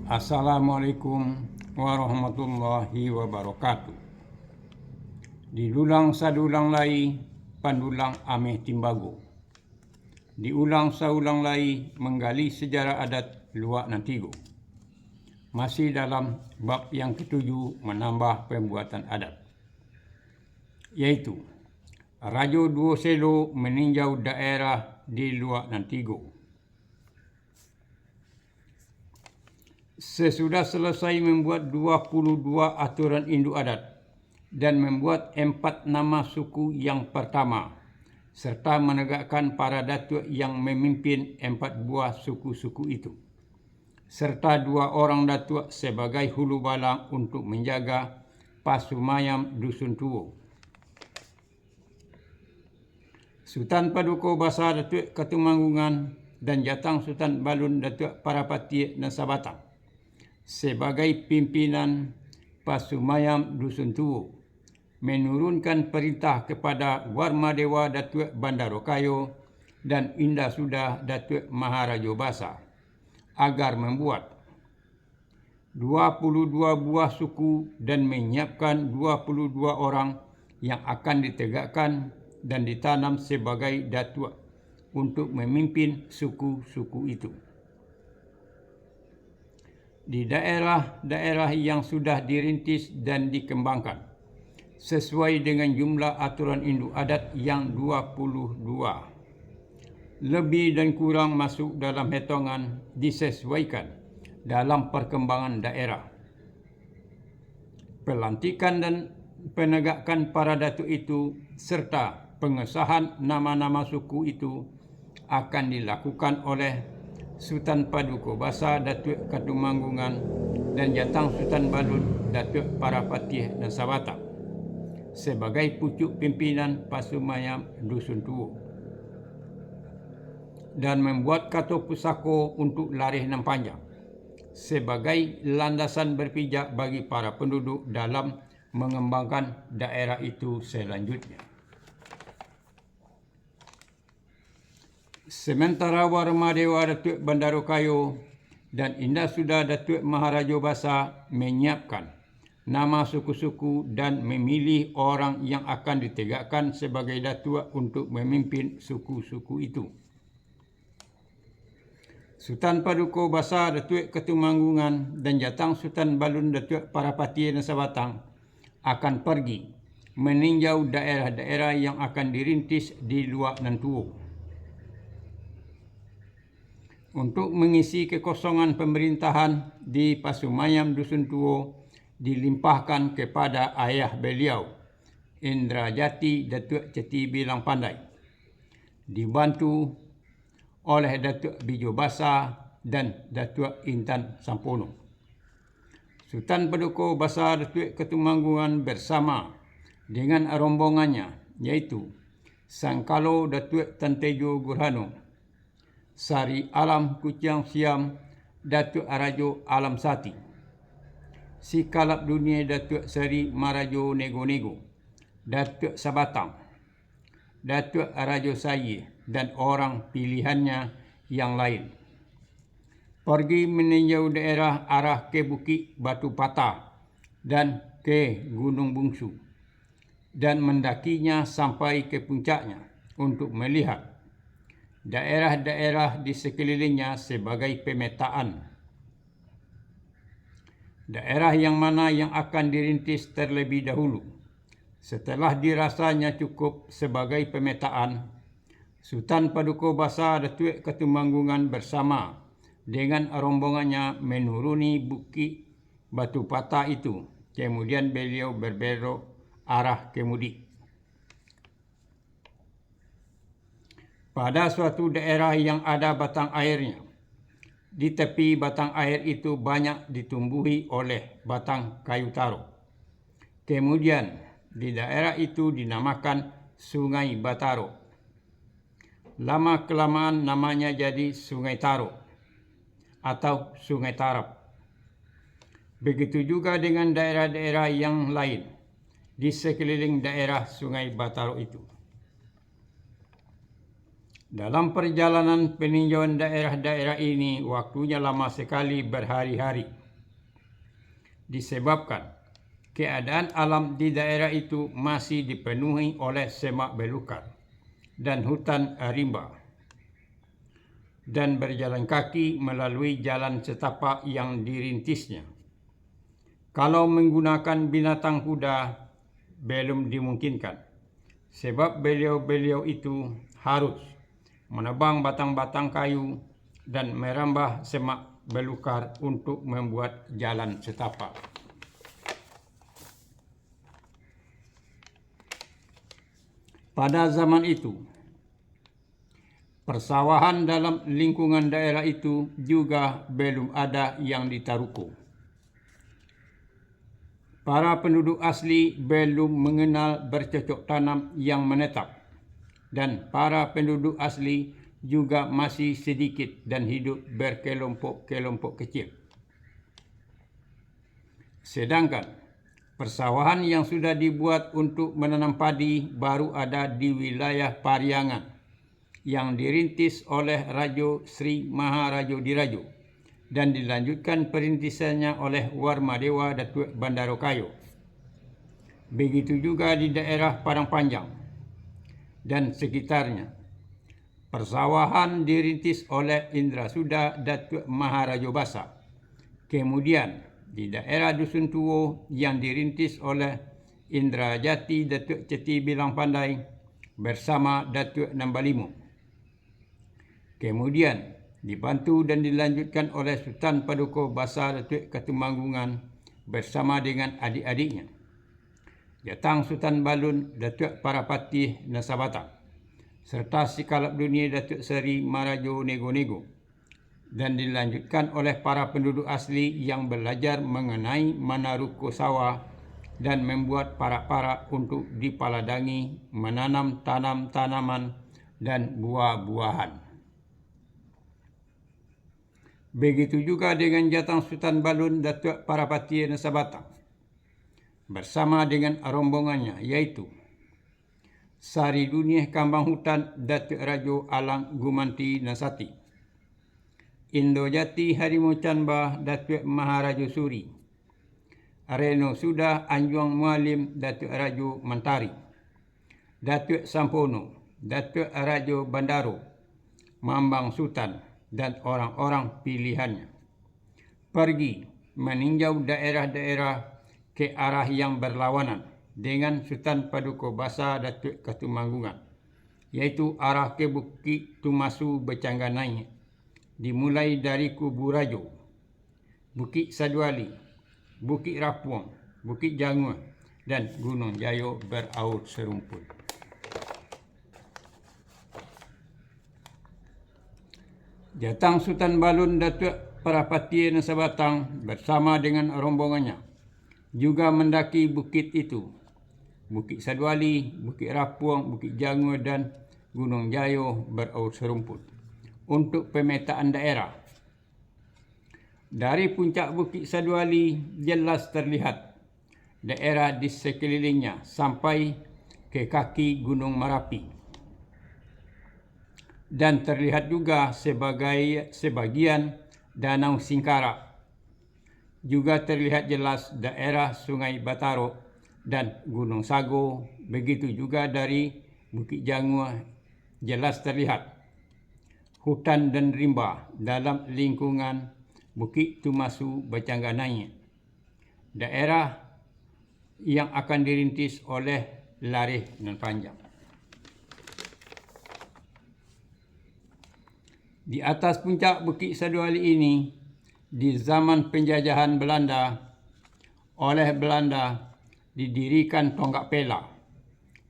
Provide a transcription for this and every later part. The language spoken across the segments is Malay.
Assalamualaikum warahmatullahi wabarakatuh. Dilulang sadulang lai, pandulang ameh timbago. Diulang saulang lai, menggali sejarah adat luak Nantigo. Masih dalam bab yang ketujuh, menambah pembuatan adat, yaitu Rajo Duo Selo meninjau daerah di luak Nantigo. Sesudah selesai membuat 22 aturan induk adat dan membuat 4 nama suku yang pertama, serta menegakkan para datuk yang memimpin 4 buah suku-suku itu, serta 2 orang datuk sebagai hulu balang untuk menjaga Pasumayam Dusun Tuo. Sultan Paduka Basa Datuk Ketumanggungan dan Jatang Sultan Balun Datuk Parapati dan Sabatang sebagai pimpinan Pasumayam Dusun Tuo menurunkan perintah kepada Warmadewa Datuk Bandarokayo dan Indah Sudah Datuk Maharaja Basa agar membuat 22 buah suku dan menyiapkan 22 orang yang akan ditegakkan dan ditanam sebagai datuk untuk memimpin suku-suku itu. Di daerah-daerah yang sudah dirintis dan dikembangkan sesuai dengan jumlah aturan induk adat yang 22. Lebih dan kurang masuk dalam hitungan disesuaikan dalam perkembangan daerah. Pelantikan dan penegakan para datuk itu serta pengesahan nama-nama suku itu akan dilakukan oleh Sultan Paduka Basa Datuk Ketumanggungan dan Jatang Sultan Balun Datuk Parapati dan Sabatang sebagai pucuk pimpinan Pasumayam Dusun Tuo dan membuat kata pusako untuk larih nan panjang sebagai landasan berpijak bagi para penduduk dalam mengembangkan daerah itu selanjutnya. Sementara Warmadewa Datuk Bandarokayo dan Indah Sudah Datuk Maharaja Basa menyiapkan nama suku-suku dan memilih orang yang akan ditegakkan sebagai datuk untuk memimpin suku-suku itu. Sultan Paduka Basa Datuk Ketumanggungan dan Jatang Sultan Balun Datuk Parapati dan Sabatang akan pergi meninjau daerah-daerah yang akan dirintis di luak Nantuo untuk mengisi kekosongan pemerintahan di Pasumayam Dusun Tuo dilimpahkan kepada ayah beliau, Indrajati Datuk Ceti Bilang Pandai, dibantu oleh Datuk Bijo Basa dan Datuk Intan Sampono. Sultan Paduka Basa Datuk Ketumanggungan bersama dengan rombongannya, yaitu Sangkalo Datuk Tan Tejo Gurhano, Sari Alam Kuciang Siam Datuk Arajo Alam Sati, Si Kalap Dunia Datuk Seri Marajo Nego-Nego, Datuk Sabatang, Datuk Arajo Sayi dan orang pilihannya yang lain pergi meninjau daerah arah ke Bukit Batu Patah dan ke Gunung Bungsu dan mendakinya sampai ke puncaknya untuk melihat daerah-daerah di sekelilingnya sebagai pemetaan. Daerah yang mana yang akan dirintis terlebih dahulu. Setelah dirasanya cukup sebagai pemetaan, Sultan Paduka Basa Datuk Ketumanggungan bersama dengan rombongannya menuruni Bukit Batu Patah itu. Kemudian beliau berbelok arah ke Mudik. Pada suatu daerah yang ada batang airnya, di tepi batang air itu banyak ditumbuhi oleh batang kayu taro. Kemudian di daerah itu dinamakan Sungai Bataro. Lama-kelamaan namanya jadi Sungai Taro atau Sungai Tarap. Begitu juga dengan daerah-daerah yang lain di sekeliling daerah Sungai Bataro itu. Dalam perjalanan peninjauan daerah-daerah ini waktunya lama sekali, berhari-hari. Disebabkan keadaan alam di daerah itu masih dipenuhi oleh semak belukar dan hutan rimba, dan berjalan kaki melalui jalan setapak yang dirintisnya. Kalau menggunakan binatang kuda belum dimungkinkan, sebab beliau-beliau itu harus menebang batang-batang kayu dan merambah semak belukar untuk membuat jalan setapak. Pada zaman itu, persawahan dalam lingkungan daerah itu juga belum ada yang ditaruku. Para penduduk asli belum mengenal bercocok tanam yang menetap, dan para penduduk asli juga masih sedikit dan hidup berkelompok-kelompok kecil. Sedangkan persawahan yang sudah dibuat untuk menanam padi baru ada di wilayah Pariangan yang dirintis oleh Rajo Sri Maharajo Dirajo dan dilanjutkan perintisannya oleh Warmadewa Datuk Bandarokayo. Begitu juga di daerah Padang Panjang dan sekitarnya. Persawahan dirintis oleh Indra Suda Datuk Maharajo Basa. Kemudian di daerah Dusun Tuo yang dirintis oleh Indra Jati Datuk Ceti Bilang Pandai bersama Datuk Nambalimo. Kemudian dibantu dan dilanjutkan oleh Sultan Paduka Basa Datuk Ketumanggungan bersama dengan adik-adiknya. Jatang Sultan Balun Datuk Parapatih Nasabata, serta si Kalap Dunia Datuk Seri Marajo Nego-Nego, dan dilanjutkan oleh para penduduk asli yang belajar mengenai Manaruko Sawah dan membuat parak-parak untuk dipaladangi menanam tanaman dan buah-buahan. Begitu juga dengan Jatang Sultan Balun Datuk Parapatih Nasabata bersama dengan rombongannya, yaitu Sari Dunia Kambang Hutan Datuk Rajo Alang Gumanti Nasati, Indo Jati Harimau Canbah Datuk Maharajo Suri, Reno Sudah Anjuang Mualim Datuk Rajo Mantari, Datuk Sampono Datuk Rajo Bandaro, Mambang Sultan, dan orang-orang pilihannya pergi meninjau daerah-daerah ke arah yang berlawanan dengan Sultan Paduka Basa Datuk Ketumanggungan, yaitu arah ke Bukit Tumasu Becangganai, dimulai dari Kubu Rajo, Bukit Saduali, Bukit Rapuang, Bukit Jangur, dan Gunung Jayo beraur serumpun. Jatang Sultan Balun Datuk Parapatih Nasabatang bersama dengan rombongannya juga mendaki bukit itu, Bukit Saduali, Bukit Rapuang, Bukit Jangur, dan Gunung Jayo beraur serumput untuk pemetaan daerah. Dari puncak Bukit Saduali jelas terlihat daerah di sekelilingnya sampai ke kaki Gunung Merapi, dan terlihat juga sebagian Danau Singkarak. Juga terlihat jelas daerah Sungai Bataro dan Gunung Sago. Begitu juga dari Bukit Jangur jelas terlihat hutan dan rimba dalam lingkungan Bukit Tumasu Becangganai, daerah yang akan dirintis oleh Lareh Nan Panjang. Di atas puncak Bukit Saduali ini, di zaman penjajahan Belanda, oleh Belanda didirikan tonggak pela,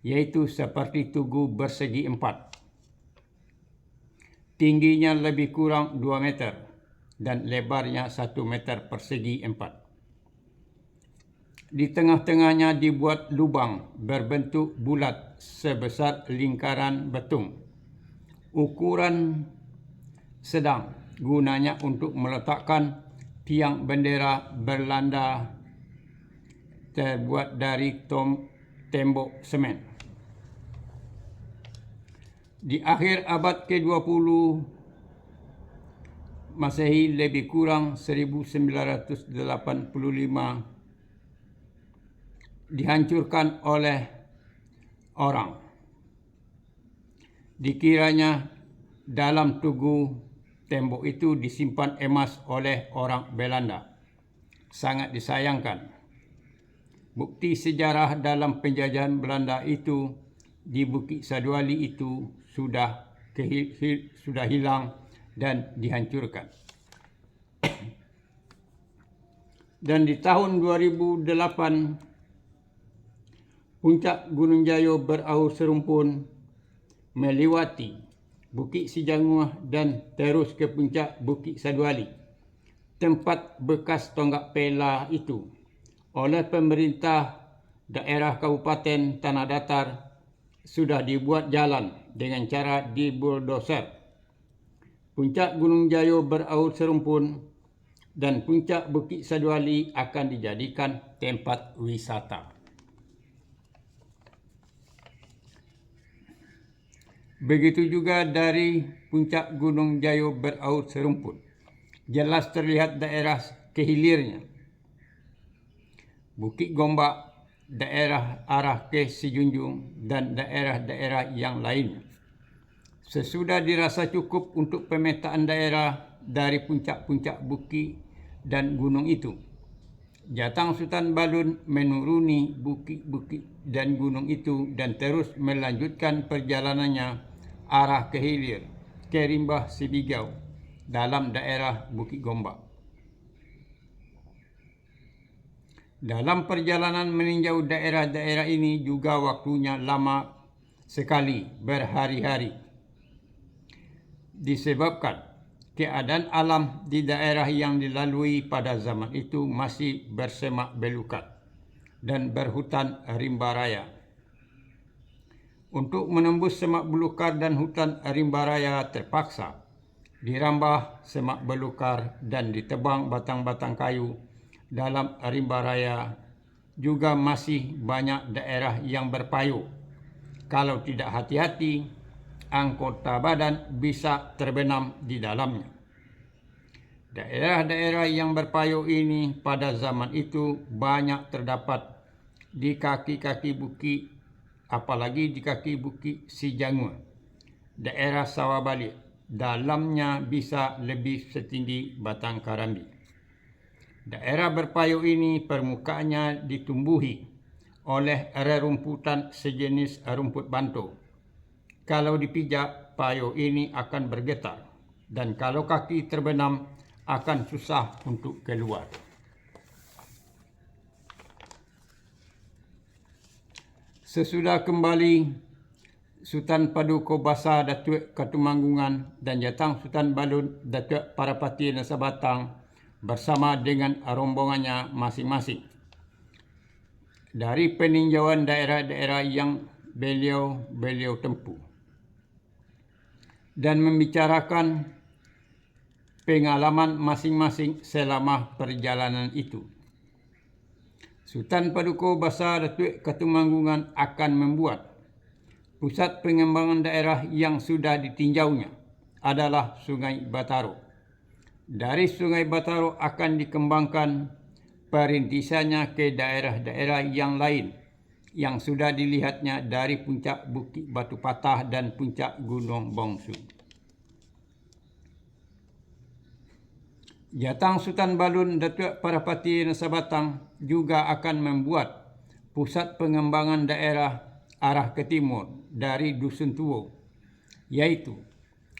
yaitu seperti tugu bersegi 4. Tingginya lebih kurang 2 meter dan lebarnya 1 meter persegi 4. Di tengah-tengahnya dibuat lubang berbentuk bulat sebesar lingkaran betung, ukuran sedang, gunanya untuk meletakkan tiang bendera Belanda terbuat dari tembok semen. Di akhir abad ke-20 Masehi, lebih kurang 1985, dihancurkan oleh orang. Dikiranya dalam tugu tembok itu disimpan emas oleh orang Belanda. Sangat disayangkan. Bukti sejarah dalam penjajahan Belanda itu di Bukit Saduali itu sudah hilang dan dihancurkan. Dan di tahun 2008, puncak Gunung Jayo beraur serumpun melewati Bukit Sijanguah dan terus ke puncak Bukit Saduali, tempat bekas tonggak pela itu, oleh pemerintah daerah Kabupaten Tanah Datar sudah dibuat jalan dengan cara dibuldoser. Puncak Gunung Jayo beraur serumpun dan puncak Bukit Saduali akan dijadikan tempat wisata. Begitu juga dari puncak Gunung Jayo beraur serumpun, jelas terlihat daerah kehilirnya. Bukit Gombak, daerah arah ke Sijunjung, dan daerah-daerah yang lainnya. Sesudah dirasa cukup untuk pemetaan daerah dari puncak-puncak bukit dan gunung itu, Jatang Sultan Balun menuruni bukit-bukit dan gunung itu dan terus melanjutkan perjalanannya arah ke hilir, ke Rimbah Sibigau dalam daerah Bukit Gombak. Dalam perjalanan meninjau daerah-daerah ini juga waktunya lama sekali, berhari-hari. Disebabkan keadaan alam di daerah yang dilalui pada zaman itu masih bersemak belukar dan berhutan rimba raya. Untuk menembus semak belukar dan hutan rimba raya terpaksa dirambah semak belukar dan ditebang batang-batang kayu dalam rimba raya. Juga masih banyak daerah yang berpayung. Kalau tidak hati-hati, anggota badan bisa terbenam di dalamnya. Daerah-daerah yang berpayung ini pada zaman itu banyak terdapat di kaki-kaki bukit, apalagi di kaki Bukit Sijanguah, daerah Sawah Balik. Dalamnya bisa lebih setinggi batang karambi. Daerah berpayung ini permukaannya ditumbuhi oleh rerumputan sejenis rumput bantu. Kalau dipijak, payung ini akan bergetar, dan kalau kaki terbenam akan susah untuk keluar. Sesudah kembali, Sultan Paduka Basa Datuk Katumanggungan dan Jatang Sultan Balun Datuk Parapati Nasabatang bersama dengan rombongannya masing-masing dari peninjauan daerah-daerah yang beliau tempuh dan membicarakan pengalaman masing-masing selama perjalanan itu. Sultan Paduka Basa Datuk Katumanggungan akan membuat pusat pengembangan daerah yang sudah ditinjaunya adalah Sungai Bataro. Dari Sungai Bataro akan dikembangkan perintisannya ke daerah-daerah yang lain yang sudah dilihatnya dari puncak Bukit Batu Patah dan puncak Gunung Bongsu. Jatang Sultan Balun Datuk Parapati Nasabatang juga akan membuat pusat pengembangan daerah arah ke timur dari Dusun Tuo, yaitu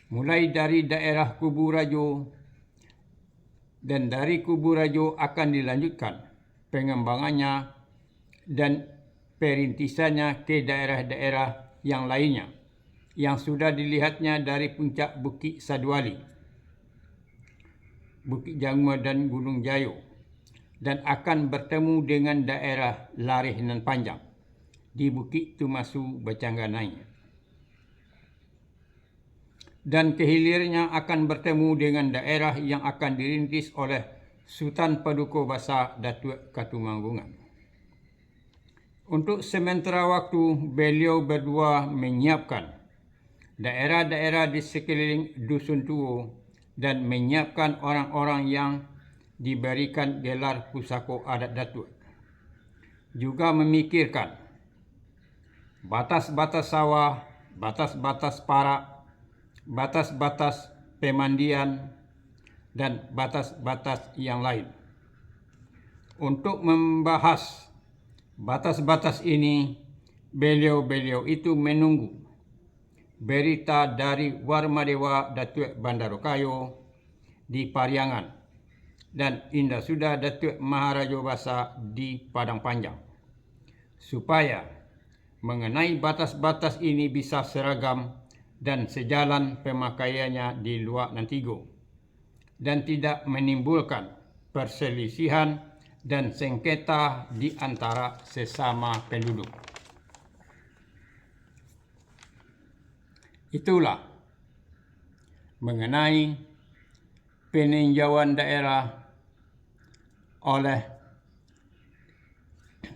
mulai dari daerah Kubu Rajo, dan dari Kubu Rajo akan dilanjutkan pengembangannya dan perintisannya ke daerah-daerah yang lainnya yang sudah dilihatnya dari puncak Bukit Saduali, Bukit Jangua dan Gunung Jayo, dan akan bertemu dengan daerah Lareh nan Panjang di Bukit Tumasu Bacangganai. Dan kehilirnya akan bertemu dengan daerah yang akan dirintis oleh Sultan Paduka Basa Datuk Katumanggungan. Untuk sementara waktu, beliau berdua menyiapkan daerah-daerah di sekeliling Dusun Tuo dan menyiapkan orang-orang yang diberikan gelar pusako adat Datuk. Juga memikirkan batas-batas sawah, batas-batas parak, batas-batas pemandian, dan batas-batas yang lain. Untuk membahas batas-batas ini, beliau-beliau itu menunggu berita dari Warmadewa Datuk Bandarokayo di Pariangan dan Indah Sudah Datuk Maharaja Basa di Padang Panjang, supaya mengenai batas-batas ini bisa seragam dan sejalan pemakaiannya di luar Nantigo dan tidak menimbulkan perselisihan dan sengketa di antara sesama penduduk. Itulah mengenai peninjauan daerah oleh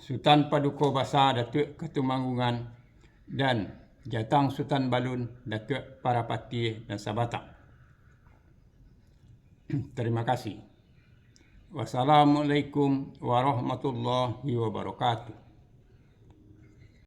Sultan Paduka Basa Datuk Ketumanggungan dan Jatang Sultan Balun Datuk Parapati dan Sabatang. Terima kasih. Wassalamualaikum warahmatullahi wabarakatuh.